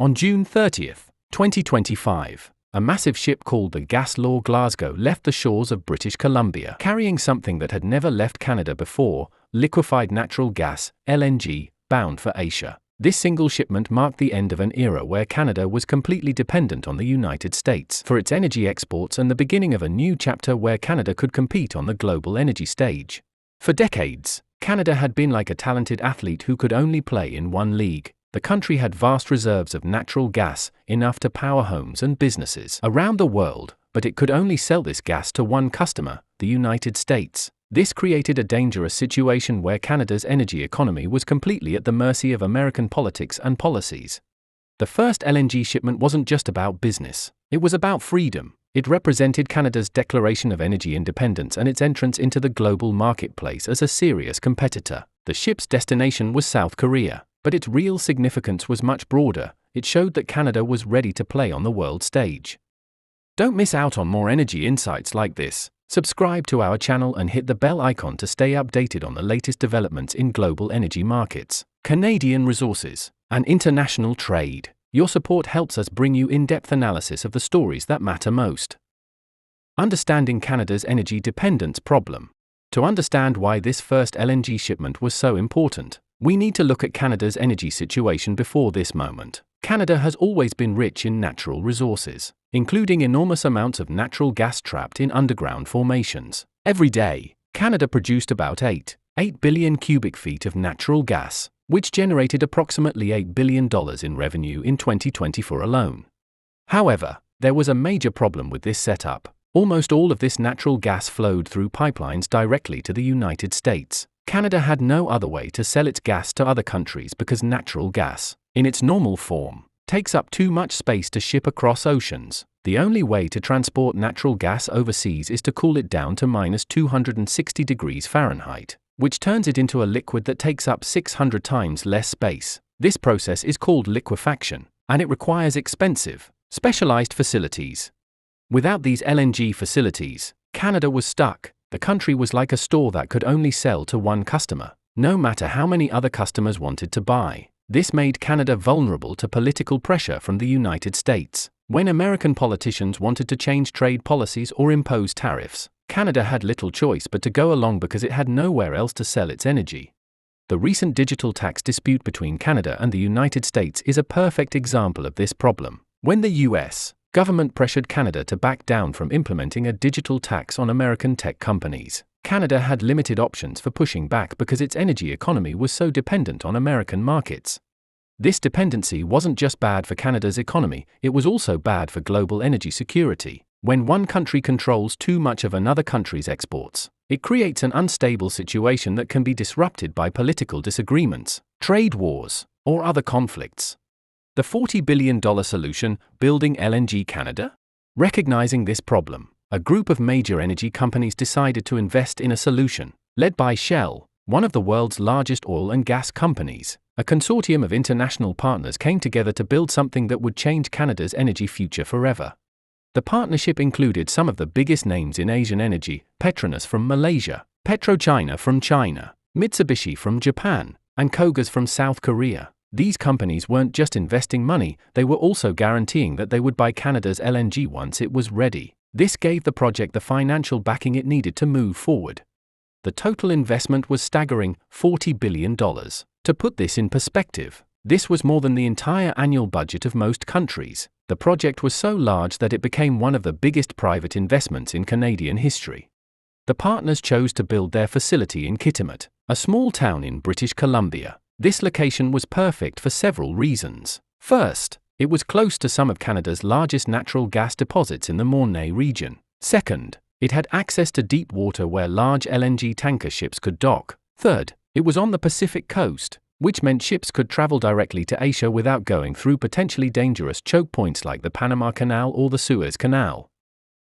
On June 30, 2025, a massive ship called the Gas-Law Glasgow left the shores of British Columbia, carrying something that had never left Canada before, liquefied natural gas, LNG, bound for Asia. This single shipment marked the end of an era where Canada was completely dependent on the United States for its energy exports and the beginning of a new chapter where Canada could compete on the global energy stage. For decades, Canada had been like a talented athlete who could only play in one league. The country had vast reserves of natural gas, enough to power homes and businesses around the world, but it could only sell this gas to one customer, the United States. This created a dangerous situation where Canada's energy economy was completely at the mercy of American politics and policies. The first LNG shipment wasn't just about business, it was about freedom. It represented Canada's declaration of energy independence and its entrance into the global marketplace as a serious competitor. The ship's destination was South Korea, but its real significance was much broader. It showed that Canada was ready to play on the world stage. Don't miss out on more energy insights like this. Subscribe to our channel and hit the bell icon to stay updated on the latest developments in global energy markets, Canadian resources, and international trade. Your support helps us bring you in-depth analysis of the stories that matter most. Understanding Canada's energy dependence problem. To understand why this first LNG shipment was so important, we need to look at Canada's energy situation before this moment. Canada has always been rich in natural resources, including enormous amounts of natural gas trapped in underground formations. Every day, Canada produced about 8 billion cubic feet of natural gas, which generated approximately $8 billion in revenue in 2024 alone. However, there was a major problem with this setup. Almost all of this natural gas flowed through pipelines directly to the United States. Canada had no other way to sell its gas to other countries because natural gas, in its normal form, takes up too much space to ship across oceans. The only way to transport natural gas overseas is to cool it down to -260 degrees Fahrenheit, which turns it into a liquid that takes up 600 times less space. This process is called liquefaction, and it requires expensive, specialized facilities. Without these LNG facilities, Canada was stuck. The country was like a store that could only sell to one customer, no matter how many other customers wanted to buy. This made Canada vulnerable to political pressure from the United States. When American politicians wanted to change trade policies or impose tariffs, Canada had little choice but to go along because it had nowhere else to sell its energy. The recent digital tax dispute between Canada and the United States is a perfect example of this problem. When the US government pressured Canada to back down from implementing a digital tax on American tech companies, Canada had limited options for pushing back because its energy economy was so dependent on American markets. This dependency wasn't just bad for Canada's economy, it was also bad for global energy security. When one country controls too much of another country's exports, it creates an unstable situation that can be disrupted by political disagreements, trade wars, or other conflicts. The $40 billion solution, building LNG Canada? Recognizing this problem, a group of major energy companies decided to invest in a solution. Led by Shell, one of the world's largest oil and gas companies, a consortium of international partners came together to build something that would change Canada's energy future forever. The partnership included some of the biggest names in Asian energy: Petronas from Malaysia, PetroChina from China, Mitsubishi from Japan, and Kogas from South Korea. These companies weren't just investing money, they were also guaranteeing that they would buy Canada's LNG once it was ready. This gave the project the financial backing it needed to move forward. The total investment was staggering, $40 billion. To put this in perspective, this was more than the entire annual budget of most countries. The project was so large that it became one of the biggest private investments in Canadian history. The partners chose to build their facility in Kitimat, a small town in British Columbia. This location was perfect for several reasons. First, it was close to some of Canada's largest natural gas deposits in the Mornay region. Second, it had access to deep water where large LNG tanker ships could dock. Third, it was on the Pacific coast, which meant ships could travel directly to Asia without going through potentially dangerous choke points like the Panama Canal or the Suez Canal.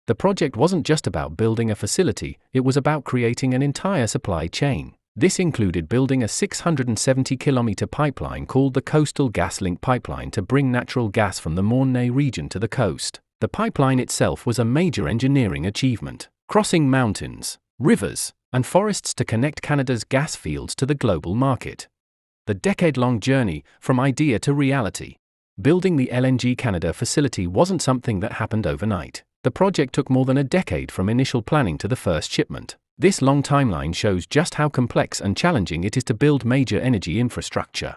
The project wasn't just about building a facility, it was about creating an entire supply chain. This included building a 670-kilometer pipeline called the Coastal GasLink Pipeline to bring natural gas from the Mornay region to the coast. The pipeline itself was a major engineering achievement, crossing mountains, rivers, and forests to connect Canada's gas fields to the global market. The decade-long journey, from idea to reality. Building the LNG Canada facility wasn't something that happened overnight. The project took more than a decade from initial planning to the first shipment. This long timeline shows just how complex and challenging it is to build major energy infrastructure.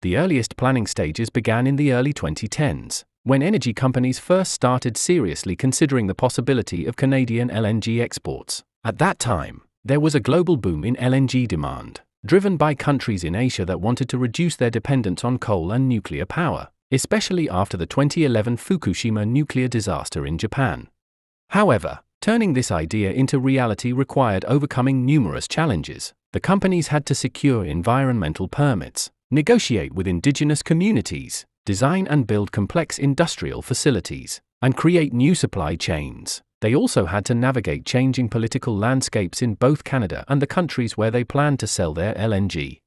The earliest planning stages began in the early 2010s, when energy companies first started seriously considering the possibility of Canadian LNG exports. At that time, there was a global boom in LNG demand, driven by countries in Asia that wanted to reduce their dependence on coal and nuclear power, especially after the 2011 Fukushima nuclear disaster in Japan. However, turning this idea into reality required overcoming numerous challenges. The companies had to secure environmental permits, negotiate with indigenous communities, design and build complex industrial facilities, and create new supply chains. They also had to navigate changing political landscapes in both Canada and the countries where they planned to sell their LNG.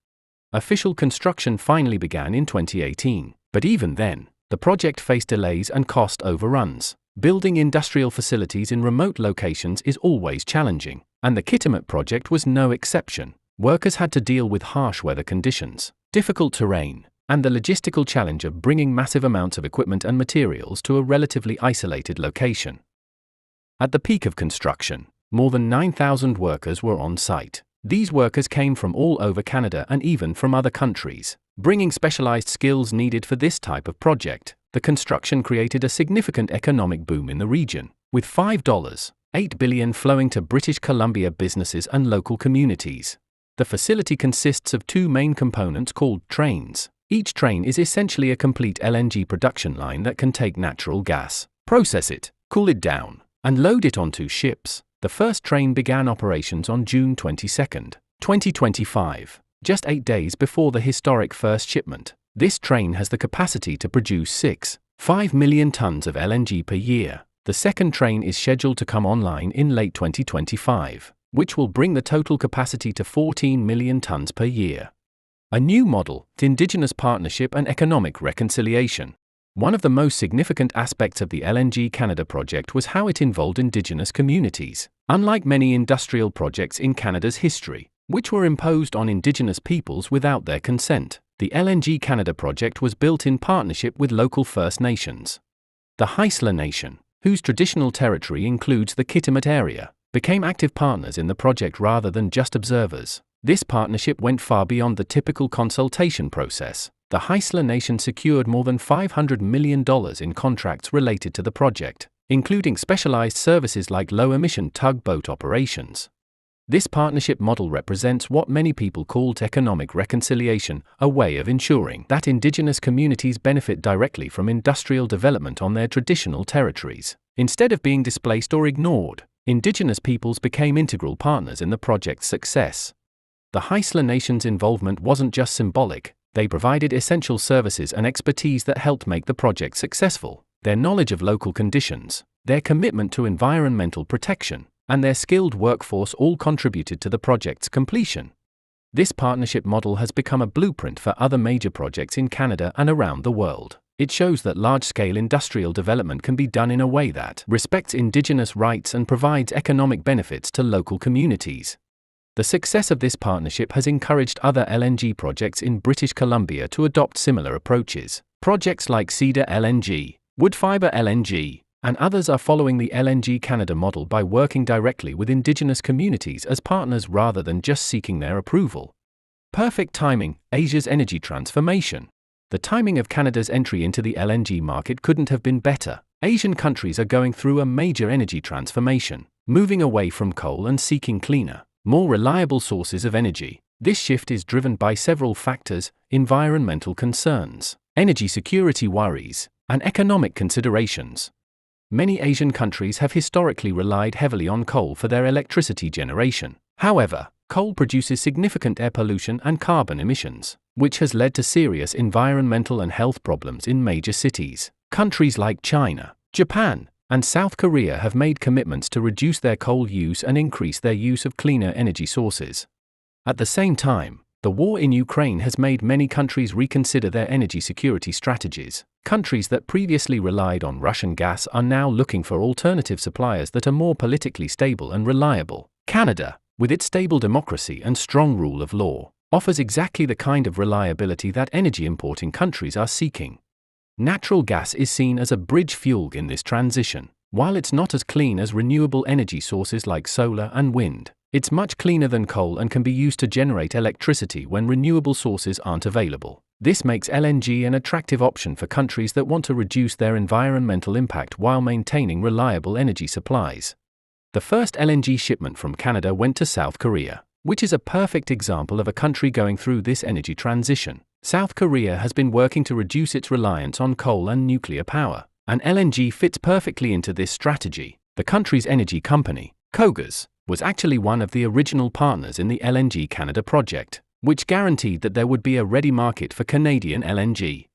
Official construction finally began in 2018, but even then, the project faced delays and cost overruns. Building industrial facilities in remote locations is always challenging, and the Kitimat project was no exception. Workers had to deal with harsh weather conditions, difficult terrain, and the logistical challenge of bringing massive amounts of equipment and materials to a relatively isolated location. At the peak of construction, more than 9,000 workers were on site. These workers came from all over Canada and even from other countries, bringing specialized skills needed for this type of project. The construction created a significant economic boom in the region, with $5.8 billion flowing to British Columbia businesses and local communities. The facility consists of two main components called trains. Each train is essentially a complete LNG production line that can take natural gas, process it, cool it down, and load it onto ships. The first train began operations on June 22, 2025, just 8 days before the historic first shipment. This train has the capacity to produce 6.5 million tons of LNG per year. The second train is scheduled to come online in late 2025, which will bring the total capacity to 14 million tons per year. A new model, Indigenous partnership and economic reconciliation. One of the most significant aspects of the LNG Canada project was how it involved Indigenous communities. Unlike many industrial projects in Canada's history, which were imposed on Indigenous peoples without their consent, the LNG Canada project was built in partnership with local First Nations. The Haisla Nation, whose traditional territory includes the Kitimat area, became active partners in the project rather than just observers. This partnership went far beyond the typical consultation process. The Haisla Nation secured more than $500 million in contracts related to the project, including specialized services like low-emission tugboat operations. This partnership model represents what many people called economic reconciliation, a way of ensuring that Indigenous communities benefit directly from industrial development on their traditional territories. Instead of being displaced or ignored, Indigenous peoples became integral partners in the project's success. The Haisla Nation's involvement wasn't just symbolic. They provided essential services and expertise that helped make the project successful. Their knowledge of local conditions, their commitment to environmental protection, and their skilled workforce all contributed to the project's completion. This partnership model has become a blueprint for other major projects in Canada and around the world. It shows that large-scale industrial development can be done in a way that respects Indigenous rights and provides economic benefits to local communities. The success of this partnership has encouraged other LNG projects in British Columbia to adopt similar approaches. Projects like Cedar LNG, Woodfibre LNG, and others are following the LNG Canada model by working directly with Indigenous communities as partners rather than just seeking their approval. Perfect timing, Asia's energy transformation. The timing of Canada's entry into the LNG market couldn't have been better. Asian countries are going through a major energy transformation, moving away from coal and seeking cleaner, more reliable sources of energy. This shift is driven by several factors: environmental concerns, energy security worries, and economic considerations. Many Asian countries have historically relied heavily on coal for their electricity generation. However, coal produces significant air pollution and carbon emissions, which has led to serious environmental and health problems in major cities. Countries like China, Japan, and South Korea have made commitments to reduce their coal use and increase their use of cleaner energy sources. At the same time, the war in Ukraine has made many countries reconsider their energy security strategies. Countries that previously relied on Russian gas are now looking for alternative suppliers that are more politically stable and reliable. Canada, with its stable democracy and strong rule of law, offers exactly the kind of reliability that energy importing countries are seeking. Natural gas is seen as a bridge fuel in this transition. While it's not as clean as renewable energy sources like solar and wind, it's much cleaner than coal and can be used to generate electricity when renewable sources aren't available. This makes LNG an attractive option for countries that want to reduce their environmental impact while maintaining reliable energy supplies. The first LNG shipment from Canada went to South Korea, which is a perfect example of a country going through this energy transition. South Korea has been working to reduce its reliance on coal and nuclear power, and LNG fits perfectly into this strategy. The country's energy company, KOGAS, was actually one of the original partners in the LNG Canada project, which guaranteed that there would be a ready market for Canadian LNG.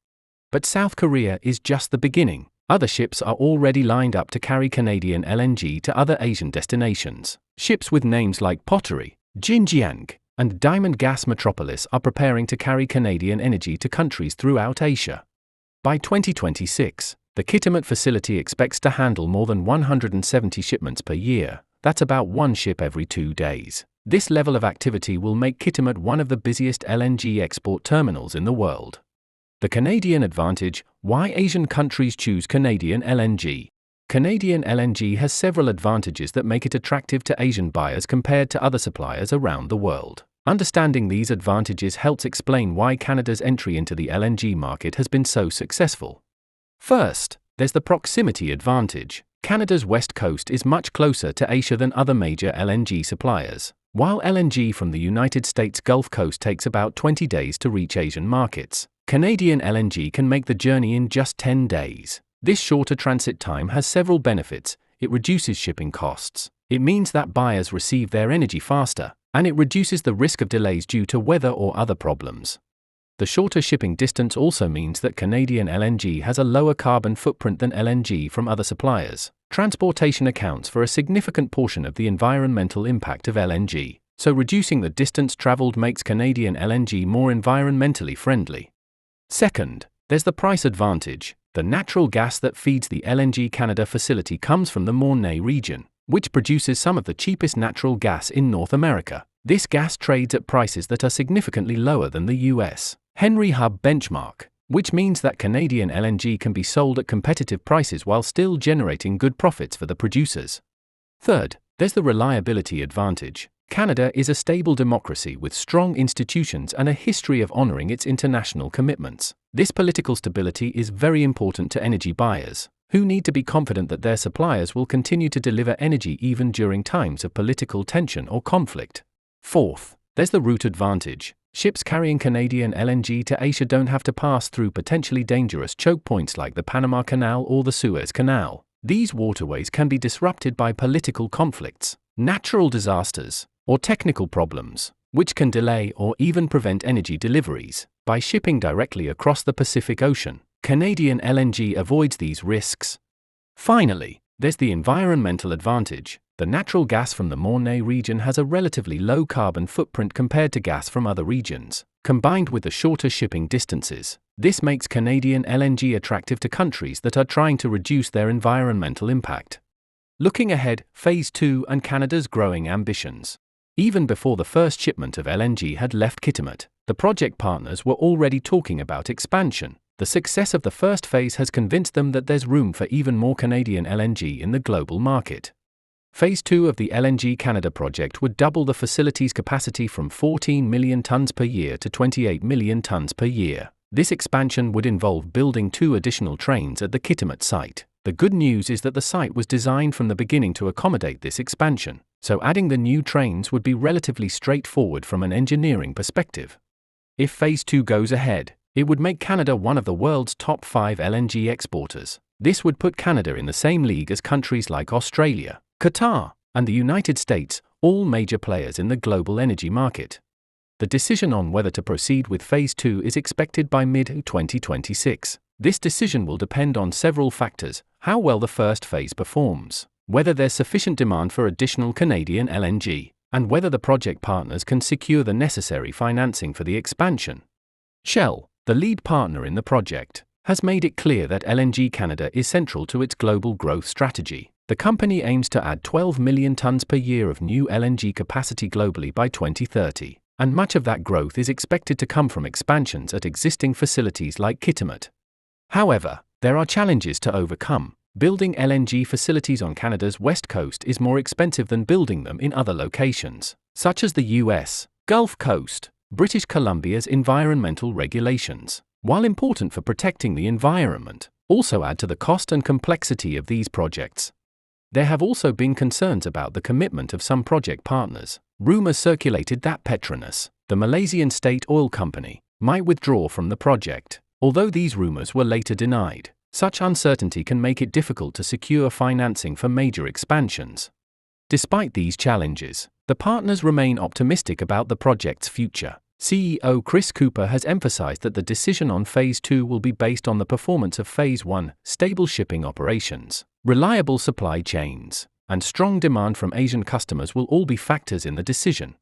But South Korea is just the beginning. Other ships are already lined up to carry Canadian LNG to other Asian destinations. Ships with names like Pottery, Jinjiang, and Diamond Gas Metropolis are preparing to carry Canadian energy to countries throughout Asia. By 2026, the Kitimat facility expects to handle more than 170 shipments per year. That's about one ship every 2 days. This level of activity will make Kitimat one of the busiest LNG export terminals in the world. The Canadian advantage: why Asian countries choose Canadian LNG. Canadian LNG has several advantages that make it attractive to Asian buyers compared to other suppliers around the world. Understanding these advantages helps explain why Canada's entry into the LNG market has been so successful. First, there's the proximity advantage. Canada's west coast is much closer to Asia than other major LNG suppliers. While LNG from the United States Gulf Coast takes about 20 days to reach Asian markets, Canadian LNG can make the journey in just 10 days. This shorter transit time has several benefits. It reduces shipping costs. It means that buyers receive their energy faster, and it reduces the risk of delays due to weather or other problems. The shorter shipping distance also means that Canadian LNG has a lower carbon footprint than LNG from other suppliers. Transportation accounts for a significant portion of the environmental impact of LNG, so reducing the distance traveled makes Canadian LNG more environmentally friendly. Second, there's the price advantage. The natural gas that feeds the LNG Canada facility comes from the Mornay region, which produces some of the cheapest natural gas in North America. This gas trades at prices that are significantly lower than the US Henry Hub benchmark, which means that Canadian LNG can be sold at competitive prices while still generating good profits for the producers. Third, there's the reliability advantage. Canada is a stable democracy with strong institutions and a history of honoring its international commitments. This political stability is very important to energy buyers, who need to be confident that their suppliers will continue to deliver energy even during times of political tension or conflict. Fourth, there's the route advantage. Ships carrying Canadian LNG to Asia don't have to pass through potentially dangerous choke points like the Panama Canal or the Suez Canal. These waterways can be disrupted by political conflicts, natural disasters, or technical problems, which can delay or even prevent energy deliveries. By shipping directly across the Pacific Ocean, Canadian LNG avoids these risks. Finally, there's the environmental advantage. The natural gas from the Mornay region has a relatively low carbon footprint compared to gas from other regions. Combined with the shorter shipping distances, this makes Canadian LNG attractive to countries that are trying to reduce their environmental impact. Looking ahead, Phase 2 and Canada's growing ambitions. Even before the first shipment of LNG had left Kitimat, the project partners were already talking about expansion. The success of the first phase has convinced them that there's room for even more Canadian LNG in the global market. Phase 2 of the LNG Canada project would double the facility's capacity from 14 million tons per year to 28 million tons per year. This expansion would involve building 2 additional trains at the Kitimat site. The good news is that the site was designed from the beginning to accommodate this expansion, so adding the new trains would be relatively straightforward from an engineering perspective. If Phase 2 goes ahead, it would make Canada one of the world's top 5 LNG exporters. This would put Canada in the same league as countries like Australia, Qatar, and the United States, all major players in the global energy market. The decision on whether to proceed with Phase 2 is expected by mid-2026. This decision will depend on several factors: how well the first phase performs, whether there's sufficient demand for additional Canadian LNG, and whether the project partners can secure the necessary financing for the expansion. Shell, the lead partner in the project, has made it clear that LNG Canada is central to its global growth strategy. The company aims to add 12 million tons per year of new LNG capacity globally by 2030, and much of that growth is expected to come from expansions at existing facilities like Kitimat. However, there are challenges to overcome. Building LNG facilities on Canada's west coast is more expensive than building them in other locations, such as the US, Gulf Coast. British Columbia's environmental regulations, while important for protecting the environment, also add to the cost and complexity of these projects. There have also been concerns about the commitment of some project partners. Rumors circulated that Petronas, the Malaysian state oil company, might withdraw from the project, although these rumors were later denied. Such uncertainty can make it difficult to secure financing for major expansions. Despite these challenges, the partners remain optimistic about the project's future. CEO Chris Cooper has emphasized that the decision on Phase 2 will be based on the performance of Phase 1, stable shipping operations, reliable supply chains, and strong demand from Asian customers will all be factors in the decision.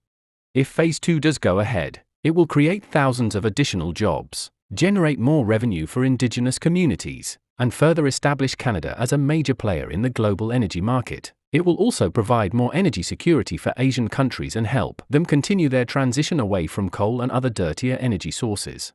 If Phase 2 does go ahead, it will create thousands of additional jobs, generate more revenue for indigenous communities, and further establish Canada as a major player in the global energy market. It will also provide more energy security for Asian countries and help them continue their transition away from coal and other dirtier energy sources.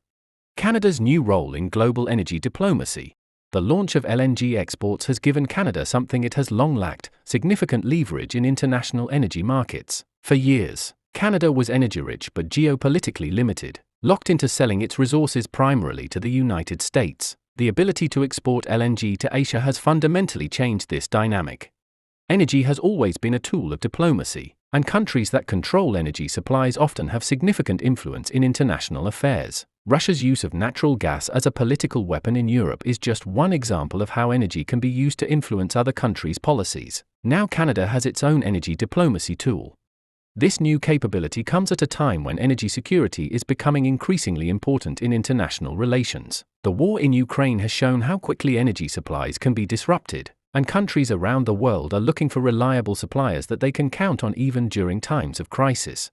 Canada's new role in global energy diplomacy. The launch of LNG exports has given Canada something it has long lacked: significant leverage in international energy markets. For years, Canada was energy-rich but geopolitically limited, locked into selling its resources primarily to the United States. The ability to export LNG to Asia has fundamentally changed this dynamic. Energy has always been a tool of diplomacy, and countries that control energy supplies often have significant influence in international affairs. Russia's use of natural gas as a political weapon in Europe is just one example of how energy can be used to influence other countries' policies. Now Canada has its own energy diplomacy tool. This new capability comes at a time when energy security is becoming increasingly important in international relations. The war in Ukraine has shown how quickly energy supplies can be disrupted, and countries around the world are looking for reliable suppliers that they can count on even during times of crisis.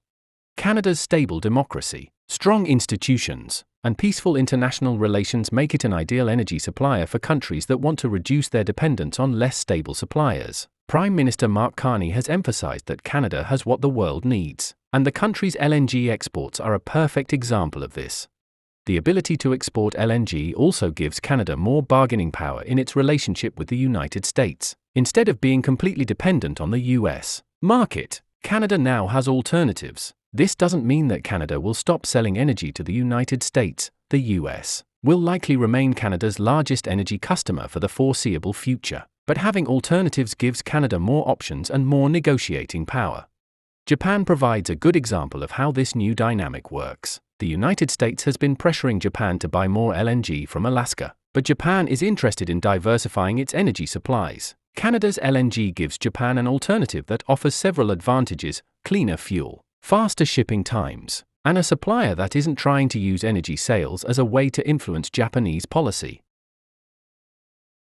Canada's stable democracy, strong institutions, and peaceful international relations make it an ideal energy supplier for countries that want to reduce their dependence on less stable suppliers. Prime Minister Mark Carney has emphasized that Canada has what the world needs, and the country's LNG exports are a perfect example of this. The ability to export LNG also gives Canada more bargaining power in its relationship with the United States. Instead of being completely dependent on the US market, Canada now has alternatives. This doesn't mean that Canada will stop selling energy to the United States. The US will likely remain Canada's largest energy customer for the foreseeable future, but having alternatives gives Canada more options and more negotiating power. Japan provides a good example of how this new dynamic works. The United States has been pressuring Japan to buy more LNG from Alaska, but Japan is interested in diversifying its energy supplies. Canada's LNG gives Japan an alternative that offers several advantages: cleaner fuel, faster shipping times, and a supplier that isn't trying to use energy sales as a way to influence Japanese policy.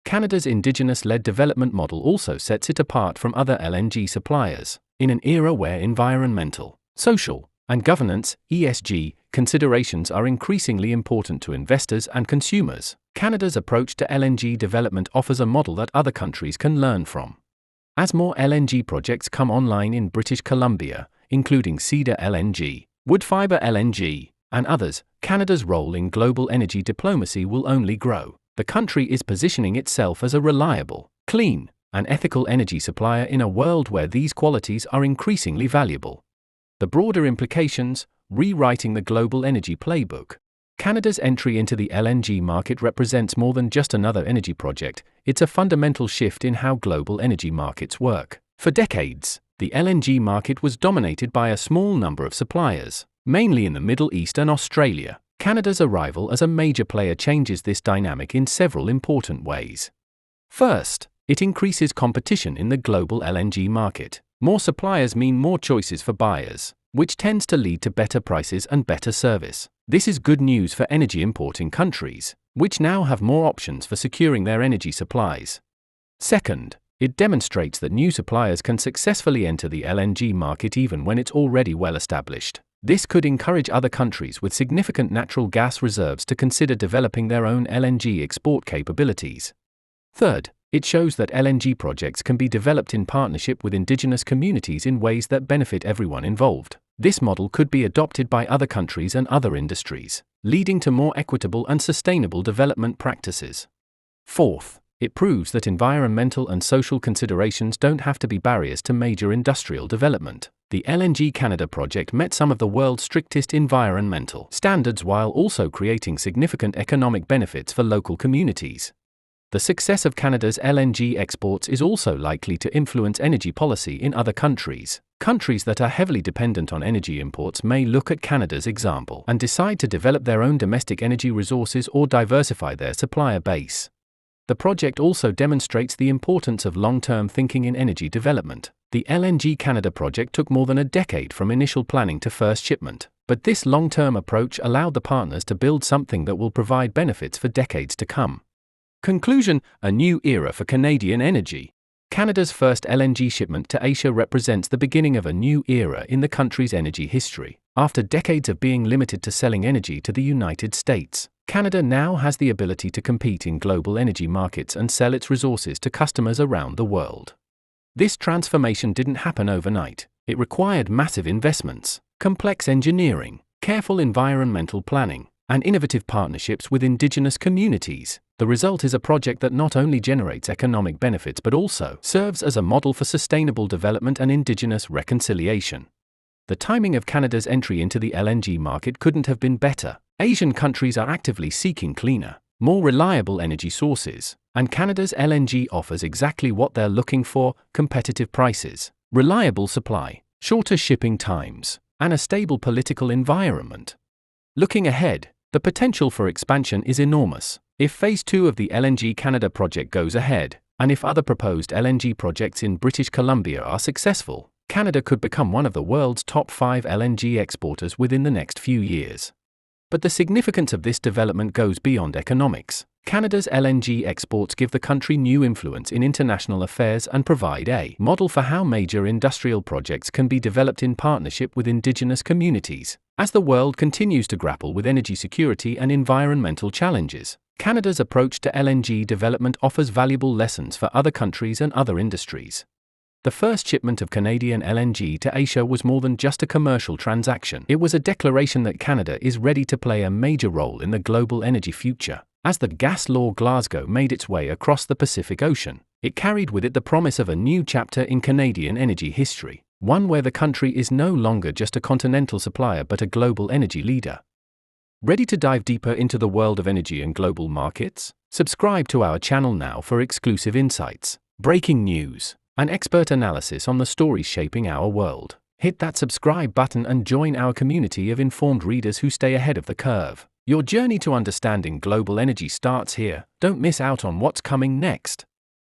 Canada's Indigenous-led development model also sets it apart from other LNG suppliers. In an era where environmental, social, and governance (ESG) considerations are increasingly important to investors and consumers, Canada's approach to LNG development offers a model that other countries can learn from. As more LNG projects come online in British Columbia, including Cedar LNG, Woodfibre LNG, and others, Canada's role in global energy diplomacy will only grow. The country is positioning itself as a reliable, clean, and ethical energy supplier in a world where these qualities are increasingly valuable. The broader implications: rewriting the global energy playbook. Canada's entry into the LNG market represents more than just another energy project, it's a fundamental shift in how global energy markets work. For decades, the LNG market was dominated by a small number of suppliers, mainly in the Middle East and Australia. Canada's arrival as a major player changes this dynamic in several important ways. First, it increases competition in the global LNG market. More suppliers mean more choices for buyers, which tends to lead to better prices and better service. This is good news for energy importing countries, which now have more options for securing their energy supplies. Second, it demonstrates that new suppliers can successfully enter the LNG market even when it's already well established. This could encourage other countries with significant natural gas reserves to consider developing their own LNG export capabilities. Third, it shows that LNG projects can be developed in partnership with indigenous communities in ways that benefit everyone involved. This model could be adopted by other countries and other industries. leading to more equitable and sustainable development practices. Fourth, it proves that environmental and social considerations don't have to be barriers to major industrial development. The LNG Canada project met some of the world's strictest environmental standards while also creating significant economic benefits for local communities. The success of Canada's LNG exports is also likely to influence energy policy in other countries. Countries that are heavily dependent on energy imports may look at Canada's example and decide to develop their own domestic energy resources or diversify their supplier base. The project also demonstrates the importance of long-term thinking in energy development. The LNG Canada project took more than a decade from initial planning to first shipment, but this long-term approach allowed the partners to build something that will provide benefits for decades to come. Conclusion: a new era for Canadian energy. Canada's first LNG shipment to Asia represents the beginning of a new era in the country's energy history. After decades of being limited to selling energy to the United States, Canada now has the ability to compete in global energy markets and sell its resources to customers around the world. This transformation didn't happen overnight. It required massive investments, complex engineering, careful environmental planning, and innovative partnerships with Indigenous communities. The result is a project that not only generates economic benefits but also serves as a model for sustainable development and Indigenous reconciliation. The timing of Canada's entry into the LNG market couldn't have been better. Asian countries are actively seeking cleaner, more reliable energy sources, and Canada's LNG offers exactly what they're looking for: competitive prices, reliable supply, shorter shipping times, and a stable political environment. Looking ahead, the potential for expansion is enormous. If Phase 2 of the LNG Canada project goes ahead, and if other proposed LNG projects in British Columbia are successful, Canada could become one of the world's top 5 LNG exporters within the next few years. But the significance of this development goes beyond economics. Canada's LNG exports give the country new influence in international affairs and provide a model for how major industrial projects can be developed in partnership with Indigenous communities. As the world continues to grapple with energy security and environmental challenges, Canada's approach to LNG development offers valuable lessons for other countries and other industries. The first shipment of Canadian LNG to Asia was more than just a commercial transaction. It was a declaration that Canada is ready to play a major role in the global energy future. As the Gas Law Glasgow made its way across the Pacific Ocean, it carried with it the promise of a new chapter in Canadian energy history, one where the country is no longer just a continental supplier but a global energy leader. Ready to dive deeper into the world of energy and global markets? Subscribe to our channel now for exclusive insights, breaking news, and expert analysis on the stories shaping our world. Hit that subscribe button and join our community of informed readers who stay ahead of the curve. Your journey to understanding global energy starts here. Don't miss out on what's coming next.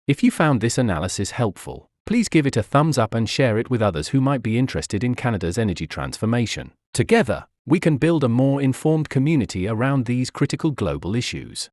If you found this analysis helpful, please give it a thumbs up and share it with others who might be interested in Canada's energy transformation. Together, we can build a more informed community around these critical global issues.